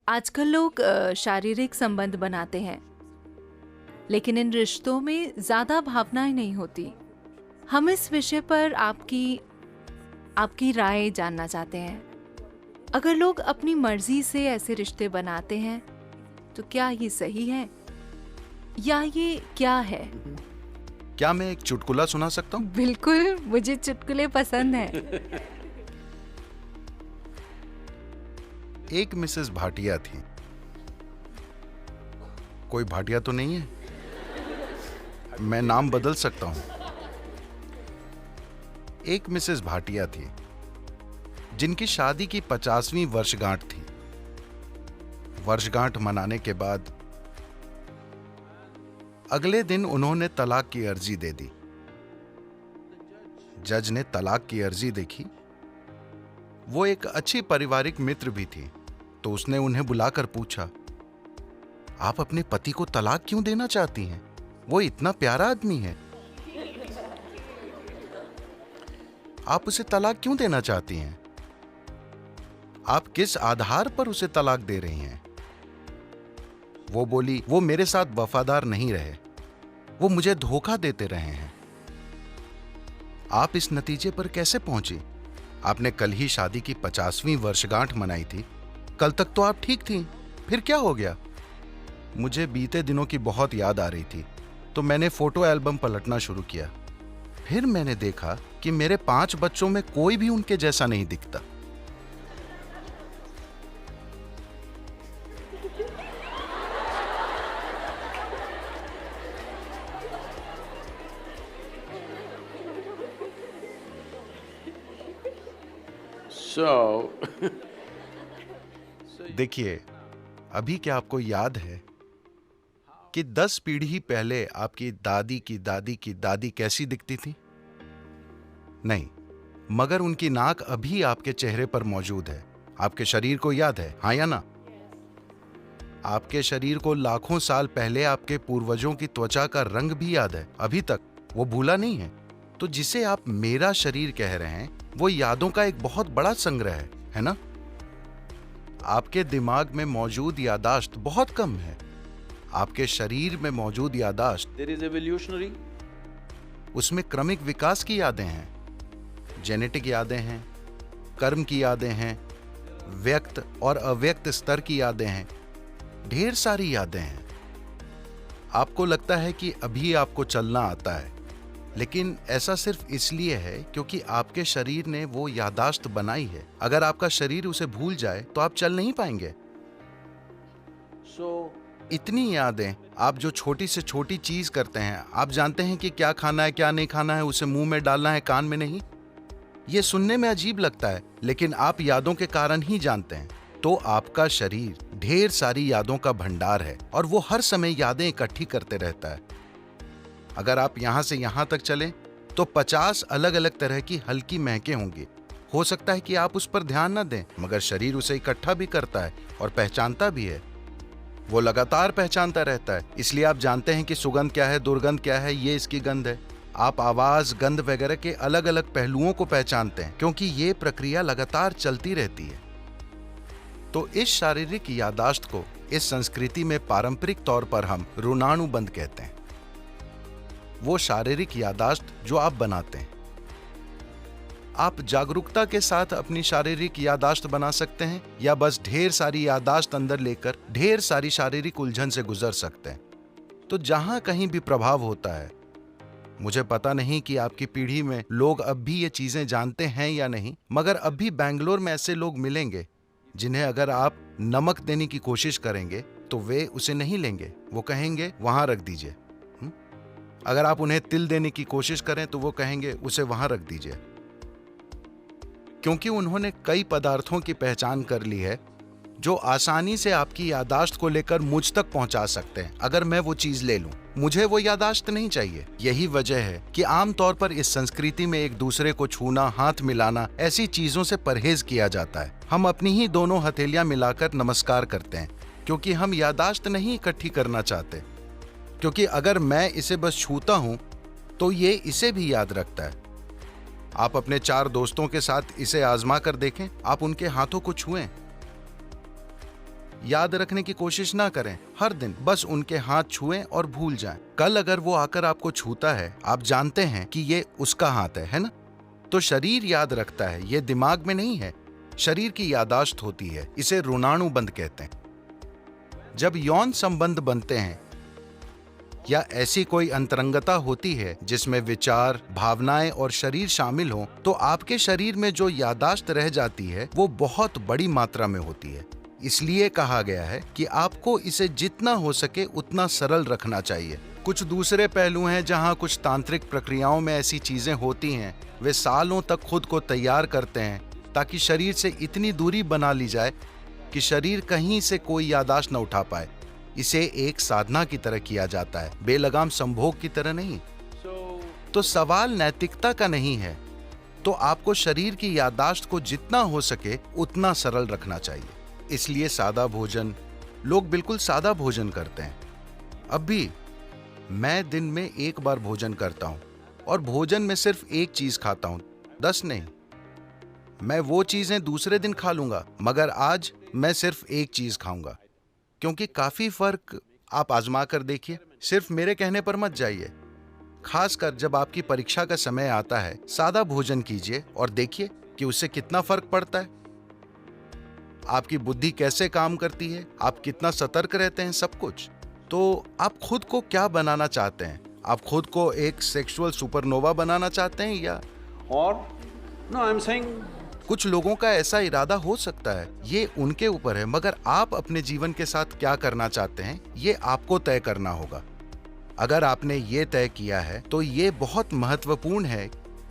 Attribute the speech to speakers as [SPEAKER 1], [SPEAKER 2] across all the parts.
[SPEAKER 1] आजकल लोग शारीरिक संबंध बनाते हैं, लेकिन इन रिश्तों में ज्यादा भावनाएं नहीं होती। हम इस विषय पर आपकी आपकी राय जानना चाहते हैं। अगर लोग अपनी मर्जी से ऐसे रिश्ते बनाते हैं, तो क्या ये सही है या ये क्या है?
[SPEAKER 2] क्या मैं एक चुटकुला सुना सकता हूँ?
[SPEAKER 1] बिल्कुल, मुझे चुटकुले पसंद हैं।
[SPEAKER 2] एक मिसेस भाटिया थी। कोई भाटिया तो नहीं है? मैं नाम बदल सकता हूँ। एक मिसेस भाटिया थी जिनकी शादी की 50वीं वर्षगांठ थी। वर्षगांठ मनाने के बाद अगले दिन उन्होंने तलाक की अर्जी दे दी। जज ने तलाक की अर्जी देखी। वो एक अच्छी पारिवारिक मित्र भी थी, तो उसने उन्हें बुलाकर पूछा, आप अपने पति को तलाक क्यों देना चाहती हैं? वो इतना प्यारा आदमी है। आप उसे तलाक क्यों देना चाहती हैं? आप किस आधार पर उसे तलाक दे रही हैं? वो बोली, वो मेरे साथ वफादार नहीं रहे, वो मुझे धोखा देते रहे हैं। आप इस नतीजे पर कैसे पहुंची? आपने कल ही शादी की 50वीं वर्षगांठ मनाई थी। कल तक तो आप ठीक थी, फिर क्या हो गया? मुझे बीते दिनों की बहुत याद आ रही थी, तो मैंने फोटो एल्बम पलटना शुरू किया। फिर मैंने देखा कि मेरे 5 बच्चों में कोई भी उनके जैसा नहीं दिखता। देखिए, अभी क्या आपको याद है कि 10 पीढ़ी पहले आपकी दादी की दादी की दादी कैसी दिखती थी? नहीं, मगर उनकी नाक अभी आपके चेहरे पर मौजूद है। आपके शरीर को याद है, हाँ या ना? आपके शरीर को लाखों साल पहले आपके पूर्वजों की त्वचा का रंग भी याद है, अभी तक वो भूला नहीं है। तो जिसे आप मेरा शरीर कह रहे हैं, वो यादों का एक बहुत बड़ा संग्रह है ना? आपके दिमाग में मौजूद यादाश्त बहुत कम है। आपके शरीर में मौजूद यादाश्त,
[SPEAKER 3] There is evolutionary.
[SPEAKER 2] उसमें क्रमिक विकास की यादें हैं, जेनेटिक यादें हैं, कर्म की यादें हैं, व्यक्त और अव्यक्त स्तर की यादें हैं, ढेर सारी यादें हैं। आपको लगता है कि अभी आपको चलना आता है, लेकिन ऐसा सिर्फ इसलिए है क्योंकि आपके शरीर ने वो यादाश्त बनाई है। अगर आपका शरीर उसे भूल जाए तो आप चल नहीं पाएंगे।
[SPEAKER 3] So,
[SPEAKER 2] इतनी यादें, आप जो छोटी से छोटी चीज करते हैं, आप जानते हैं कि क्या खाना है क्या नहीं खाना है, उसे मुंह में डालना है कान में नहीं। ये सुनने में अजीब लगता है, लेकिन आप यादों के कारण ही जानते हैं। तो आपका शरीर ढेर सारी यादों का भंडार है और वो हर समय यादें इकट्ठी करते रहता है। अगर आप यहां से यहां तक चलें तो 50 अलग अलग तरह की हल्की महकें होंगी। हो सकता है कि आप उस पर ध्यान न दें, मगर शरीर उसे इकट्ठा भी करता है और पहचानता भी है। वो लगातार पहचानता रहता है, इसलिए आप जानते हैं कि सुगंध क्या है, दुर्गंध क्या है, ये इसकी गंध है। आप आवाज, गंध वगैरह के अलग अलग पहलुओं को पहचानते हैं, क्योंकि ये प्रक्रिया लगातार चलती रहती है। तो इस शारीरिक यादाश्त को इस संस्कृति में पारंपरिक तौर पर हम ऋणानुबंध कहते हैं। वो शारीरिक यादाश्त जो आप बनाते हैं। आप जागरूकता के साथ अपनी शारीरिक यादाश्त बना सकते हैं, या बस ढेर सारी यादाश्त अंदर लेकर ढेर सारी शारीरिक उलझन से गुजर सकते हैं। तो जहां कहीं भी प्रभाव होता है, मुझे पता नहीं कि आपकी पीढ़ी में लोग अब भी ये चीजें जानते हैं या नहीं, मगर अब भी बैंगलोर में ऐसे लोग मिलेंगे जिन्हें अगर आप नमक देने की कोशिश करेंगे तो वे उसे नहीं लेंगे। वो कहेंगे वहां रख दीजिए। अगर आप उन्हें तिल देने की कोशिश करें तो वो कहेंगे उसे वहां रख दीजिए, क्योंकि उन्होंने कई पदार्थों की पहचान कर ली है जो आसानी से आपकी यादाश्त को लेकर मुझ तक पहुंचा सकते हैं। अगर मैं वो चीज ले लूं, मुझे वो यादाश्त नहीं चाहिए। यही वजह है कि आमतौर पर इस संस्कृति में एक दूसरे को छूना, हाथ मिलाना, ऐसी चीजों से परहेज किया जाता है। हम अपनी ही दोनों हथेलियां मिलाकर नमस्कार करते हैं, क्योंकि हम यादाश्त नहीं इकट्ठी करना चाहते। क्योंकि अगर मैं इसे बस छूता हूं तो ये इसे भी याद रखता है। आप अपने 4 दोस्तों के साथ इसे आजमा कर देखें। आप उनके हाथों को छुएं, याद रखने की कोशिश ना करें। हर दिन बस उनके हाथ छुएं और भूल जाएं। कल अगर वो आकर आपको छूता है, आप जानते हैं कि ये उसका हाथ है ना? तो शरीर याद रखता है, ये दिमाग में नहीं है। शरीर की यादाश्त होती है, इसे ऋणानुबंध कहते हैं। जब यौन संबंध बनते हैं या ऐसी कोई अंतरंगता होती है जिसमें विचार, भावनाएं और शरीर शामिल हों, तो आपके शरीर में जो यादाश्त रह जाती है वो बहुत बड़ी मात्रा में होती है। इसलिए कहा गया है कि आपको इसे जितना हो सके उतना सरल रखना चाहिए। कुछ दूसरे पहलू हैं जहां कुछ तांत्रिक प्रक्रियाओं में ऐसी चीजें होती हैं। वे सालों तक खुद को तैयार करते हैं ताकि शरीर से इतनी दूरी बना ली जाए कि शरीर कहीं से कोई यादाश्त न उठा पाए। इसे एक साधना की तरह किया जाता है, बेलगाम संभोग की तरह नहीं। तो सवाल नैतिकता का नहीं है, तो आपको शरीर की यादाश्त को जितना हो सके उतना सरल रखना चाहिए। इसलिए सादा भोजन, लोग बिल्कुल सादा भोजन करते हैं। अब भी मैं दिन में एक बार भोजन करता हूं और भोजन में सिर्फ एक चीज खाता हूं, 10 नहीं। मैं वो चीजें दूसरे दिन खा लूंगा, मगर आज मैं सिर्फ एक चीज खाऊंगा, क्योंकि काफी फर्क आप आजमा कर देखिए। सिर्फ मेरे कहने पर मत जाइए। खासकर जब आपकी परीक्षा का समय आता है, सादा भोजन कीजिए और देखिए कि उससे कितना फर्क पड़ता है। आपकी बुद्धि कैसे काम करती है, आप कितना सतर्क रहते हैं, सब कुछ। तो आप खुद को क्या बनाना चाहते हैं? आप खुद को एक सेक्सुअल सुपरनोवा बनाना चाहते हैं या
[SPEAKER 3] No, I'm saying
[SPEAKER 2] कुछ लोगों का ऐसा इरादा हो सकता है, ये उनके ऊपर है, मगर आप अपने जीवन के साथ क्या करना चाहते हैं ये आपको तय करना होगा। अगर आपने ये तय किया है तो ये बहुत महत्वपूर्ण है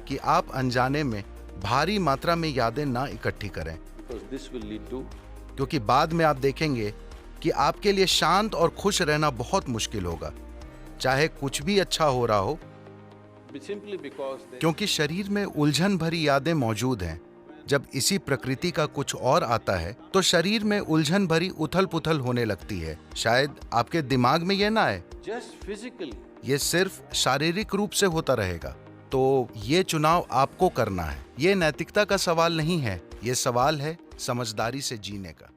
[SPEAKER 2] कि आप अनजाने में भारी मात्रा में यादें ना इकट्ठी करें,
[SPEAKER 3] because this will lead to
[SPEAKER 2] क्योंकि बाद में आप देखेंगे कि आपके लिए शांत और खुश रहना बहुत मुश्किल होगा, चाहे कुछ भी अच्छा हो रहा हो,
[SPEAKER 3] simply because they
[SPEAKER 2] क्योंकि शरीर में उलझन भरी यादें मौजूद हैं। जब इसी प्रकृति का कुछ और आता है तो शरीर में उलझन भरी उथल पुथल होने लगती है। शायद आपके दिमाग में यह ना आए,
[SPEAKER 3] just physically
[SPEAKER 2] ये सिर्फ शारीरिक रूप से होता रहेगा। तो ये चुनाव आपको करना है। ये नैतिकता का सवाल नहीं है, ये सवाल है समझदारी से जीने का।